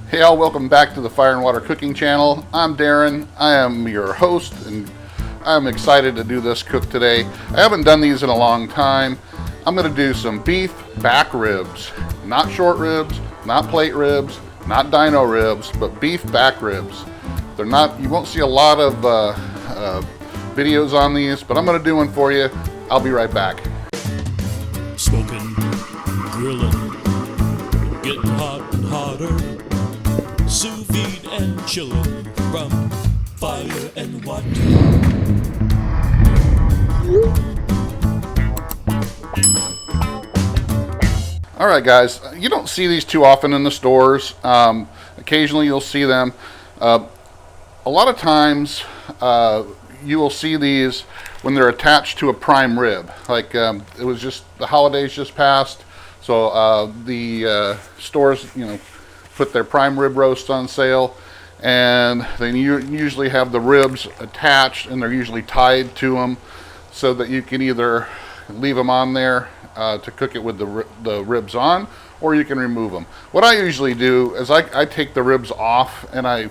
Hey all, welcome back to the Fire and Water Cooking Channel. I'm Darren. I am your host and I'm excited to do this cook today. I haven't done these in a long time. I'm going to do some beef back ribs. Not short ribs, not plate ribs, not dino ribs, but beef back ribs. They're not, you won't see a lot of videos on these, but I'm going to do one for you. I'll be right back. Smoking, grilling, getting hot and hotter. Sous vide and chilling from fire and water. All right, guys, you don't see these too often in the stores. Occasionally you'll see them. A lot of times you will see these when they're attached to a prime rib. Like it was just, the holidays just passed, so the stores, put their prime rib roast on sale, and they usually have the ribs attached, and they're usually tied to them so that you can either leave them on there to cook it with the ribs on, or you can remove them. What I usually do is I take the ribs off and I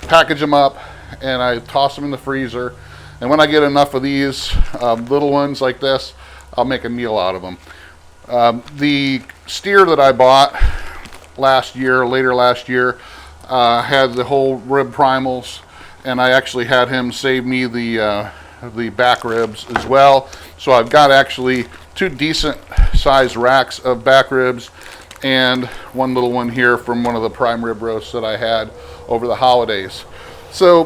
package them up and I toss them in the freezer, and when I get enough of these little ones like this, I'll make a meal out of them. The steer that I bought later last year had the whole rib primals, and I actually had him save me the back ribs as well. So I've got actually two decent sized racks of back ribs and one little one here from one of the prime rib roasts that I had over the holidays. So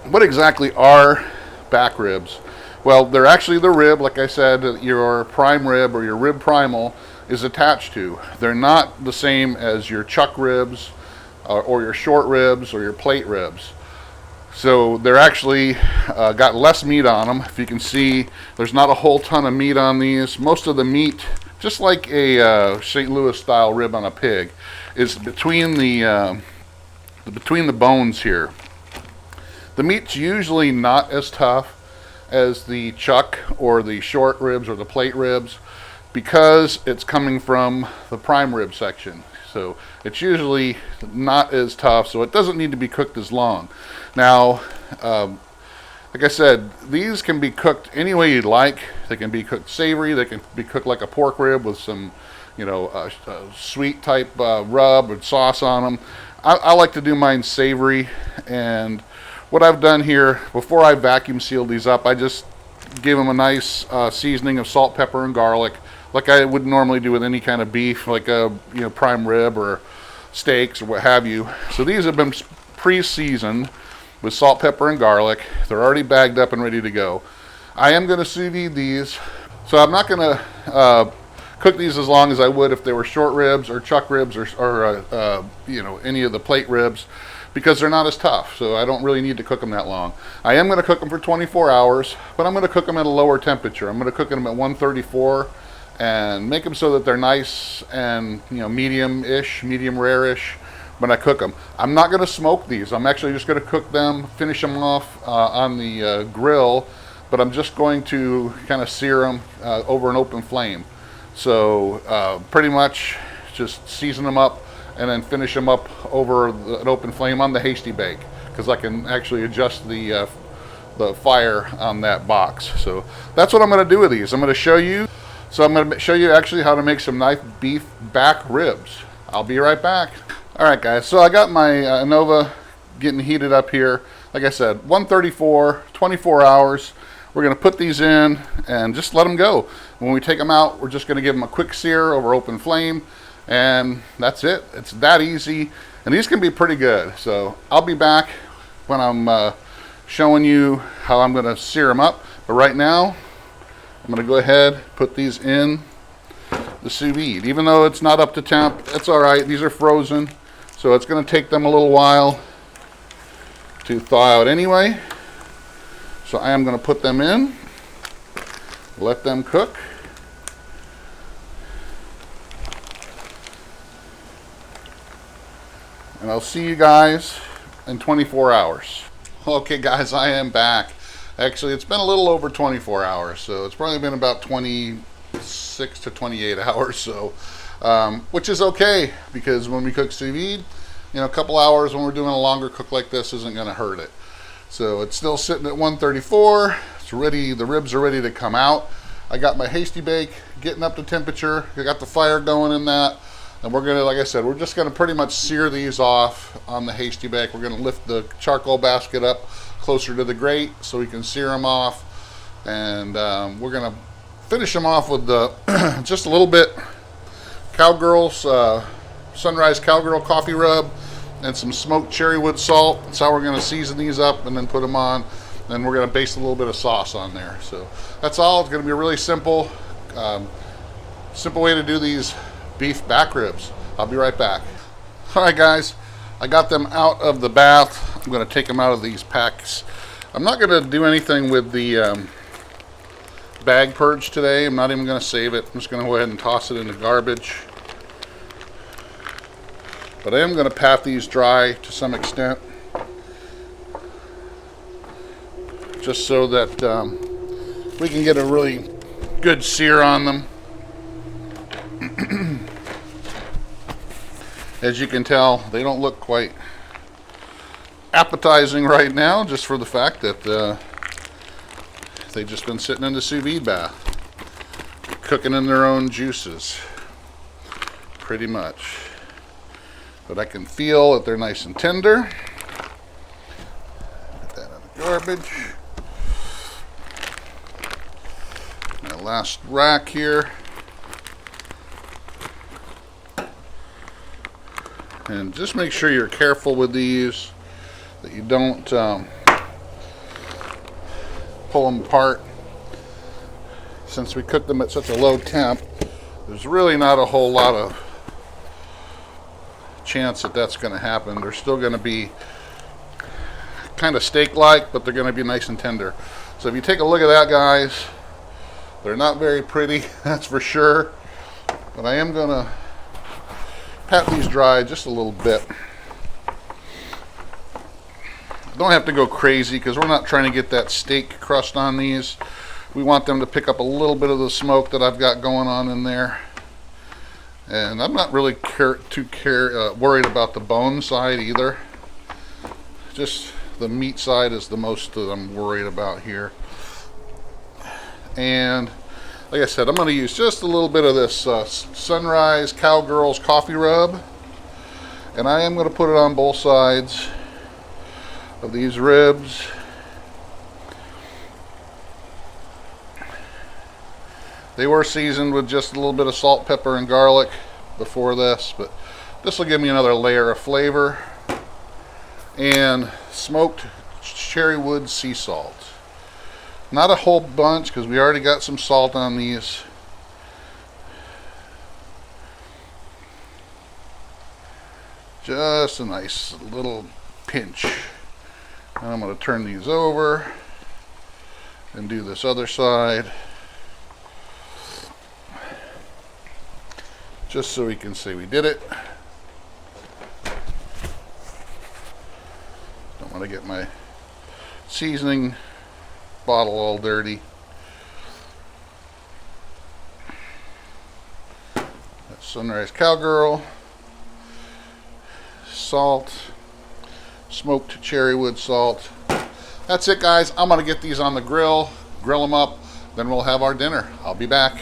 what exactly are back ribs? Well, they're actually the rib, like I said, your prime rib or your rib primal is attached to. They're not the same as your chuck ribs or your short ribs or your plate ribs. So they're actually got less meat on them. If you can see, there's not a whole ton of meat on these. Most of the meat, just like a St. Louis style rib on a pig, is between the bones here. The meat's usually not as tough as the chuck or the short ribs or the plate ribs, because it's coming from the prime rib section. So it's usually not as tough, so it doesn't need to be cooked as long. Now, like I said, these can be cooked any way you'd like. They can be cooked savory, they can be cooked like a pork rib with some, sweet type rub and sauce on them. I like to do mine savory, and what I've done here, before I vacuum sealed these up, I just gave them a nice seasoning of salt, pepper, and garlic, like I would normally do with any kind of beef, like a prime rib or steaks or what have you. So these have been pre-seasoned with salt, pepper, and garlic. They're already bagged up and ready to go. I am going to sous vide these, so I'm not going to cook these as long as I would if they were short ribs or chuck ribs or any of the plate ribs, because they're not as tough, so I don't really need to cook them that long. I am going to cook them for 24 hours, but I'm going to cook them at a lower temperature. I'm going to cook them at 134 and make them so that they're nice and medium-ish, medium rare-ish when I cook them. I'm not going to smoke these. I'm actually just going to cook them, finish them off on the grill, but I'm just going to kind of sear them over an open flame. So pretty much just season them up and then finish them up over an open flame on the hasty-bake, because I can actually adjust the fire on that box. So that's what I'm going to do with these. I'm going to show you. So I'm going to show you actually how to make some nice beef back ribs. I'll be right back. All right, guys. So I got my Anova getting heated up here. Like I said, 134, 24 hours. We're going to put these in and just let them go. When we take them out, we're just going to give them a quick sear over open flame, and that's it. It's that easy, and these can be pretty good. So I'll be back when I'm showing you how I'm going to sear them up. But right now, I'm going to go ahead, put these in the sous vide. Even though it's not up to temp, that's all right. These are frozen, so it's going to take them a little while to thaw out anyway. So I am going to put them in, let them cook. And I'll see you guys in 24 hours. Okay guys, I am back. Actually, it's been a little over 24 hours, so it's probably been about 26 to 28 hours, so which is okay, because when we cook sous vide, you know, a couple hours when we're doing a longer cook like this isn't going to hurt it. So it's still sitting at 134. It's ready. The ribs are ready to come out. I got my hasty-bake getting up to temperature. I got the fire going in that. And we're gonna, like I said, we're just gonna pretty much sear these off on the hasty-bake. We're gonna lift the charcoal basket up closer to the grate so we can sear them off. And we're gonna finish them off with the just a little bit Cowgirl's Sunrise Cowgirl coffee rub and some smoked cherrywood salt. That's how we're gonna season these up and then put them on. Then we're gonna baste a little bit of sauce on there. So that's all. It's gonna be a really simple, simple way to do these beef back ribs. I'll be right back. All right, guys, I got them out of the bath. I'm gonna take them out of these packs. I'm not gonna do anything with the bag purge today. I'm not even gonna save it. I'm just gonna go ahead and toss it in the garbage. But I am gonna pat these dry to some extent, just so that we can get a really good sear on them. As you can tell, they don't look quite appetizing right now, just for the fact that they've just been sitting in the sous vide bath, cooking in their own juices, pretty much. But I can feel that they're nice and tender. Put that in the garbage. My last rack here. And just make sure you're careful with these, that you don't pull them apart. Since we cook them at such a low temp, there's really not a whole lot of chance that that's going to happen. They're still going to be kind of steak-like, but they're going to be nice and tender. So if you take a look at that, guys, they're not very pretty, that's for sure. But I am going to pat these dry just a little bit. Don't have to go crazy because we're not trying to get that steak crust on these. We want them to pick up a little bit of the smoke that I've got going on in there. And I'm not really worried about the bone side either. Just the meat side is the most that I'm worried about here. And like I said, I'm going to use just a little bit of this Sunrise Cowgirl's coffee rub. And I am going to put it on both sides of these ribs. They were seasoned with just a little bit of salt, pepper, and garlic before this, but this will give me another layer of flavor. And smoked cherrywood sea salt. Not a whole bunch because we already got some salt on these. Just a nice little pinch. And I'm going to turn these over and do this other side, just so we can say we did it. Don't want to get my seasoning bottle all dirty. That's Sunrise Cowgirl, salt, smoked cherrywood salt. That's it, guys. I'm gonna get these on the grill them up, then we'll have our dinner. I'll be back.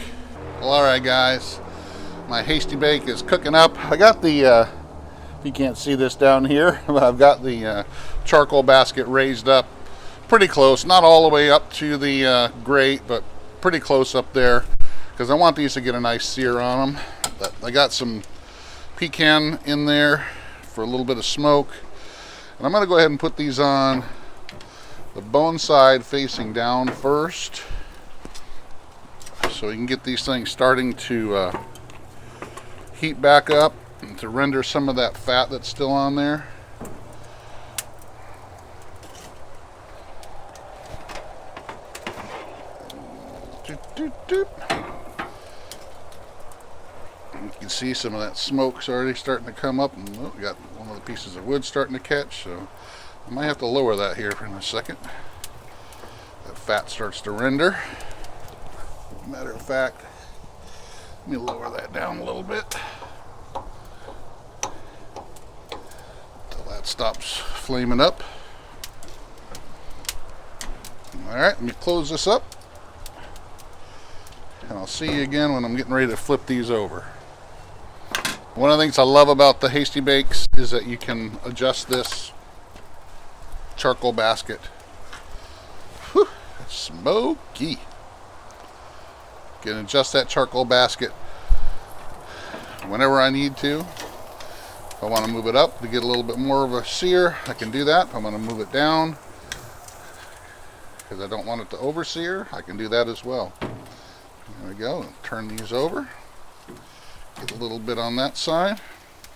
Well, all right, guys, my hasty-bake is cooking up. I got the if you can't see this down here, I've got the charcoal basket raised up pretty close, not all the way up to the grate, but pretty close up there, because I want these to get a nice sear on them. But I got some pecan in there for a little bit of smoke, and I'm going to go ahead and put these on the bone side facing down first, so we can get these things starting to heat back up and to render some of that fat that's still on there. You can see some of that smoke's already starting to come up, and we got one of the pieces of wood starting to catch, so I might have to lower that here for a second. That fat starts to render. Matter of fact, let me lower that down a little bit. stops flaming up. All right, let me close this up. And I'll see you again when I'm getting ready to flip these over. One of the things I love about the Hasty Bakes is that you can adjust this charcoal basket. Whew, smoky. Can adjust that charcoal basket whenever I need to. If I want to move it up to get a little bit more of a sear, I can do that. If I'm going to move it down because I don't want it to over sear, I can do that as well. There we go. Turn these over. Get a little bit on that side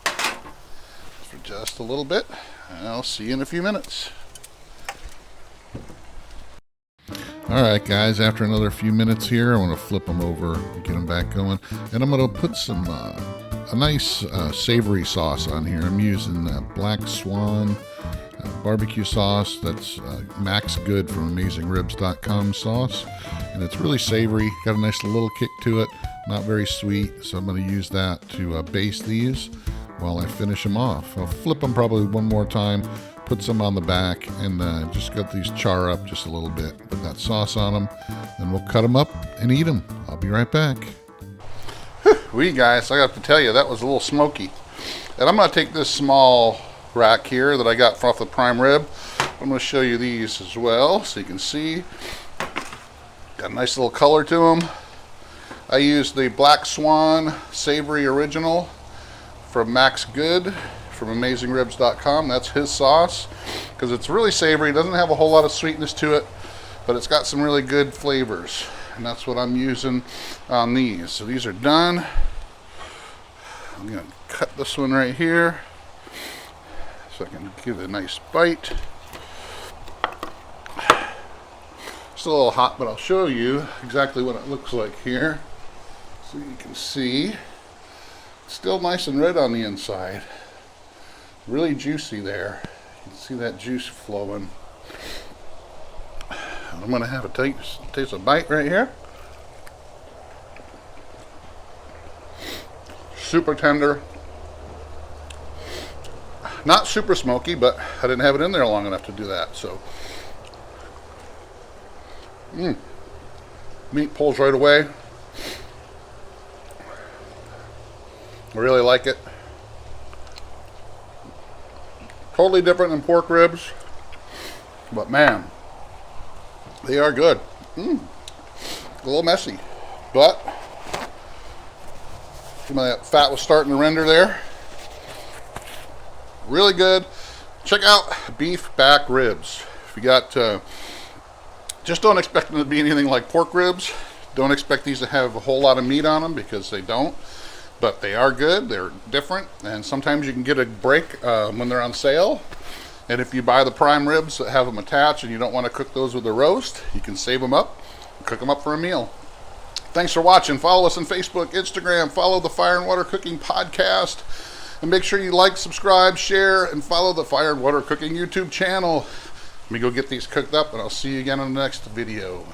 for just a little bit, and I'll see you in a few minutes. Alright guys, after another few minutes here, I want to flip them over and get them back going. And I'm going to put some a nice savory sauce on here. I'm using Black Swan barbecue sauce. That's Max Good from AmazingRibs.com sauce. And it's really savory, got a nice little kick to it, not very sweet. So I'm going to use that to baste these while I finish them off. I'll flip them probably one more time, put some on the back, and just got these char up just a little bit. Put that sauce on them, and we'll cut them up and eat them. I'll be right back. Whew, guys, I got to tell you, that was a little smoky. And I'm going to take this small rack here that I got off the prime rib. I'm going to show you these as well so you can see. Got a nice little color to them. I used the Black Swan Savory Original from Max Good from AmazingRibs.com. That's his sauce because it's really savory. It doesn't have a whole lot of sweetness to it, but it's got some really good flavors, and that's what I'm using on these. So these are done. I'm going to cut this one right here so I can give it a nice bite. Still a little hot, but I'll show you exactly what it looks like here so you can see. It's still nice and red on the inside. Really juicy there. You can see that juice flowing. I'm going to have a taste a bite right here. Super tender. Not super smoky, but I didn't have it in there long enough to do that. So, meat pulls right away. I really like it. Totally different than pork ribs, but man, they are good. A little messy, but some of that fat was starting to render there. Really good. Check out beef back ribs. If you got, just don't expect them to be anything like pork ribs. Don't expect these to have a whole lot of meat on them because they don't. But they are good, they're different, and sometimes you can get a break when they're on sale. And if you buy the prime ribs that have them attached and you don't want to cook those with a roast, you can save them up and cook them up for a meal. Thanks for watching. Follow us on Facebook, Instagram, follow the Fire and Water Cooking Podcast, and make sure you like, subscribe, share, and follow the Fire and Water Cooking YouTube channel. Let me go get these cooked up, and I'll see you again in the next video.